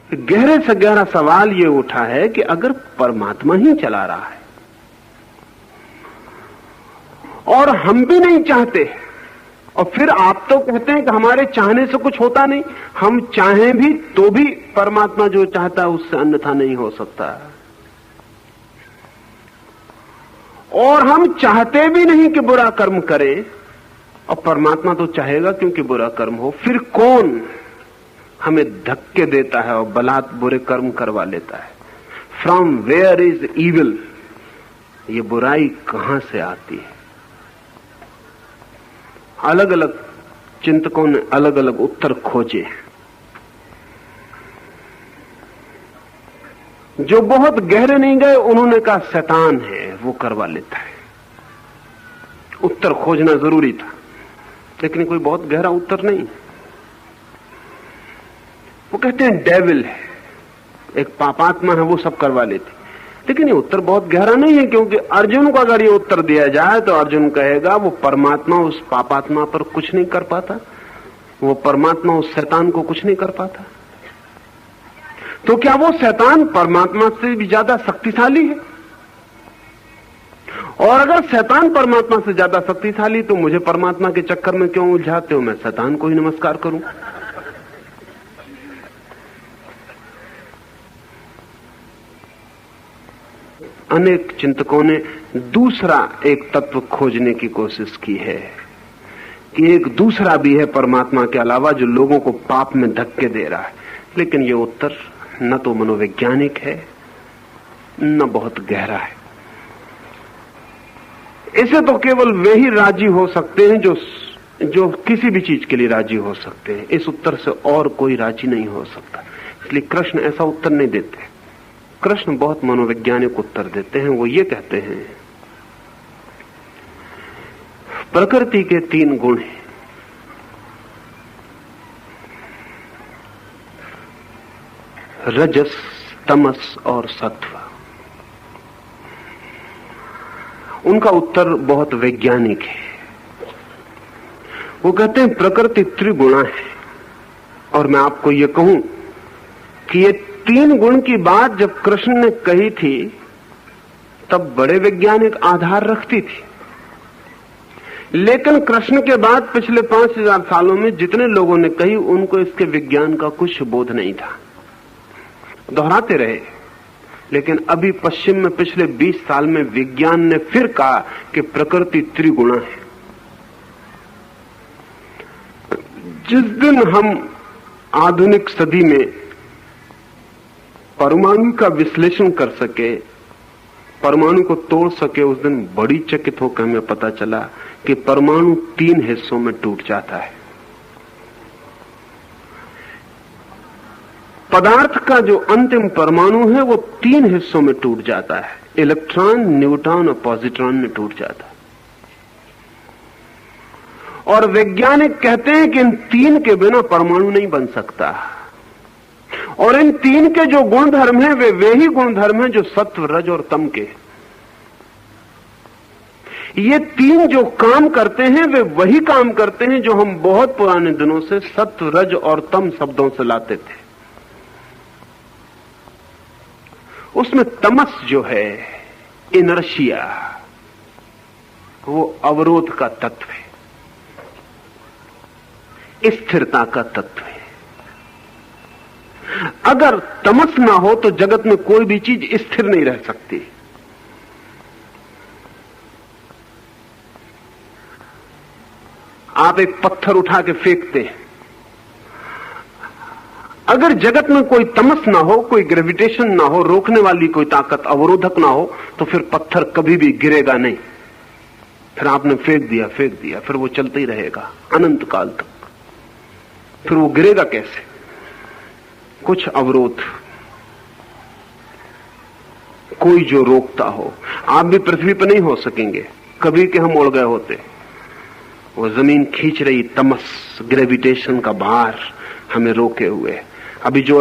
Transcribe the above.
गहरे से गहरा सवाल ये उठा है कि अगर परमात्मा ही चला रहा है और हम भी नहीं चाहते, और फिर आप तो कहते हैं कि हमारे चाहने से कुछ होता नहीं, हम चाहें भी तो भी परमात्मा जो चाहता है उससे अन्यथा नहीं हो सकता, और हम चाहते भी नहीं कि बुरा कर्म करें और परमात्मा तो चाहेगा क्योंकि बुरा कर्म हो, फिर कौन हमें धक्के देता है और बलात् बुरे कर्म करवा लेता है? फ्रॉम वेयर इज इविल, ये बुराई कहां से आती है? अलग अलग चिंतकों ने अलग अलग उत्तर खोजे। जो बहुत गहरे नहीं गए उन्होंने कहा शैतान है, वो करवा लेता है। उत्तर खोजना जरूरी था, लेकिन कोई बहुत गहरा उत्तर नहीं। वो कहते हैं डेविल है, एक पापात्मा है, वो सब करवा लेती। लेकिन ये उत्तर बहुत गहरा नहीं है, क्योंकि अर्जुन को अगर ये उत्तर दिया जाए तो अर्जुन कहेगा वो परमात्मा उस पापात्मा पर कुछ नहीं कर पाता, वो परमात्मा उस शैतान को कुछ नहीं कर पाता। तो क्या वो शैतान परमात्मा से भी ज्यादा शक्तिशाली है? और अगर शैतान परमात्मा से ज्यादा शक्तिशाली तो मुझे परमात्मा के चक्कर में क्यों उलझाते हो? मैं शैतान को ही नमस्कार करूं। अनेक चिंतकों ने दूसरा एक तत्व खोजने की कोशिश की है कि एक दूसरा भी है परमात्मा के अलावा जो लोगों को पाप में धक्के दे रहा है, लेकिन ये उत्तर न तो मनोवैज्ञानिक है न बहुत गहरा है। इसे तो केवल वे ही राजी हो सकते हैं जो किसी भी चीज के लिए राजी हो सकते हैं। इस उत्तर से और कोई राजी नहीं हो सकता। इसलिए कृष्ण ऐसा उत्तर नहीं देते। कृष्ण बहुत मनोवैज्ञानिक उत्तर देते हैं। वो ये कहते हैं, प्रकृति के 3 गुण हैं, रजस, तमस और सत्व। उनका उत्तर बहुत वैज्ञानिक है। वो कहते हैं प्रकृति त्रिगुणा है, और मैं आपको ये कहूं कि ये 3 गुण की बात जब कृष्ण ने कही थी तब बड़े वैज्ञानिक आधार रखती थी, लेकिन कृष्ण के बाद पिछले 5000 सालों में जितने लोगों ने कही उनको इसके विज्ञान का कुछ बोध नहीं था। दोहराते रहे, लेकिन अभी पश्चिम में पिछले 20 साल में विज्ञान ने फिर कहा कि प्रकृति त्रिगुणा है। जिस दिन हम आधुनिक सदी में परमाणु का विश्लेषण कर सके, परमाणु को तोड़ सके, उस दिन बड़ी चकित होकर हमें पता चला कि परमाणु 3 हिस्सों में टूट जाता है। पदार्थ का जो अंतिम परमाणु है वो 3 हिस्सों में टूट जाता है, इलेक्ट्रॉन, न्यूट्रॉन और पॉजिट्रॉन में टूट जाता है। और वैज्ञानिक कहते हैं कि इन 3 के बिना परमाणु नहीं बन सकता, और इन 3 के जो गुणधर्म हैं वे ही गुणधर्म हैं जो सत्व, रज और तम के। ये 3 जो काम करते हैं वे वही काम करते हैं जो हम बहुत पुराने दिनों से सत्व, रज और तम शब्दों से लाते थे। उसमें तमस जो है, इनर्शिया, वो अवरोध का तत्व है, स्थिरता का तत्व है। अगर तमस ना हो तो जगत में कोई भी चीज स्थिर नहीं रह सकती। आप एक पत्थर उठा के फेंकते हैं, अगर जगत में कोई तमस ना हो, कोई ग्रेविटेशन ना हो, रोकने वाली कोई ताकत, अवरोधक ना हो, तो फिर पत्थर कभी भी गिरेगा नहीं। फिर आपने फेंक दिया, फिर वो चलता ही रहेगा अनंत काल तक। फिर वो गिरेगा कैसे? कुछ अवरोध, कोई जो रोकता हो। आप भी पृथ्वी पर नहीं हो सकेंगे कभी कि हम उड़ गए होते। वो जमीन खींच रही तमस, ग्रेविटेशन का भार हमें रोके हुए। अभी जो